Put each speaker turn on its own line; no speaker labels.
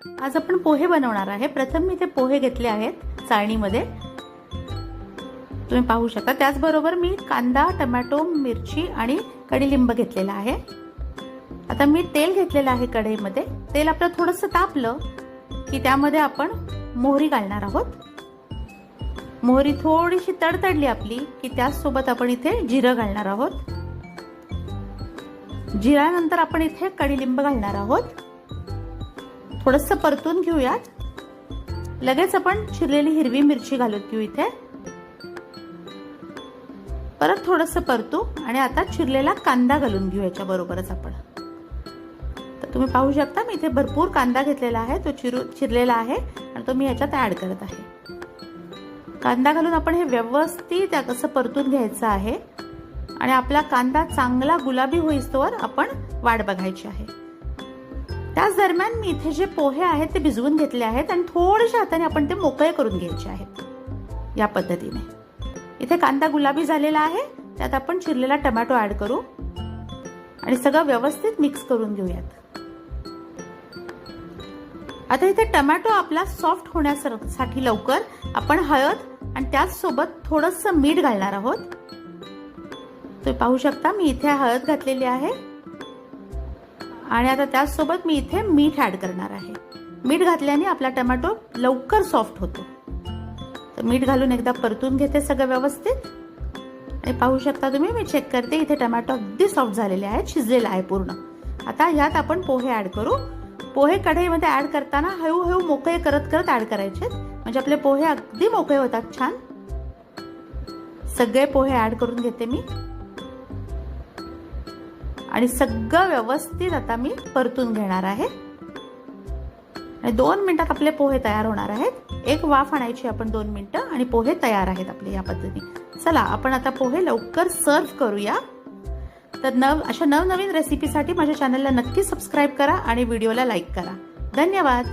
आज आपण पोहे बनवणार आहे। प्रथम मी ते पोहे घेतले आहेत चाळणीमध्ये, तुम्ही पाहू शकता। त्याचबरोबर मी कांदा, टोमॅटो, मिरची आणि कढीलिंब घेतलेला आहे। आता मी तेल घेतलेलं आहे कढईमध्ये। तेल आपलं थोडंसं तापलं की त्यामध्ये आपण मोहरी घालणार आहोत। मोहरी थोडीशी तडतडली आपली की त्यासोबत आपण इथे जिरं घालणार आहोत। जिऱ्यानंतर आपण इथे कढीलिंब घालणार आहोत। थोडंसं परतून घेऊयात। लगेच आपण चिरलेली हिरवी मिरची घालून घेऊ इथे। परत थोडंसं परतू आणि आता चिरलेला कांदा घालून घेऊ याच्या बरोबरच आपण। तर तुम्ही पाहू शकता मी इथे भरपूर कांदा घेतलेला आहे, तो चिरलेला आहे आणि तो मी याच्यात ऍड करत आहे। कांदा घालून आपण हे व्यवस्थित कसं परतून घ्यायचं आहे आणि आपला कांदा चांगला गुलाबी होईस्तोवर आपण वाट बघायची आहे। त्याच दरम्यान मी इथे जे पोहे आहेत ते भिजवून घेतले आहेत आणि थोडेशा हाताने आपण ते मोकळे करून घ्यायचे आहेत। या पद्धतीने इथे कांदा गुलाबी झालेला आहे, त्यात आपण चिरलेला टोमॅटो ऍड करू आणि सगळं व्यवस्थित मिक्स करून घेऊयात। आता इथे टोमॅटो आपला सॉफ्ट होण्यासाठी लवकर आपण हळद आणि त्याच सोबत थोडंसं मीठ घालणार आहोत। तुम्ही पाहू शकता मी इथे हळद घातलेली आहे आणि आता त्याच सोबत मी इथे मीठ ऍड करणार आहे। मीठ घातल्याने आपला टोमॅटो लवकर सॉफ्ट होतो। तर मीठ घालून एकदा परतून घेते सगळं व्यवस्थित आणि पाहू शकता तुम्ही मी चेक करते इथे टोमॅटो अगदी सॉफ्ट झालेले आहेत, शिजलेला आहे पूर्ण। आता यात आपण पोहे ऍड करू। पोहे कढईमध्ये ऍड करताना हळूहळू मोकळे करत ऍड करायचे, म्हणजे आपले पोहे अगदी मोकळे होतात छान। सगळे पोहे ऍड करून घेते मी आणि सगळं व्यवस्थित आता मी परतून घेणार आहे आणि 2 मिनिटात आपले पोहे तयार होणार आहेत। एक वाफ आणायची आपण 2 मिनिटं आणि पोहे तयार आहेत आपले या पद्धतीने। चला आपण आता पोहे लवकर सर्व करूया। तर अशा नवनवीन रेसिपीसाठी माझ्या चॅनलला नक्की सबस्क्राईब करा आणि व्हिडिओला लाईक करा। धन्यवाद।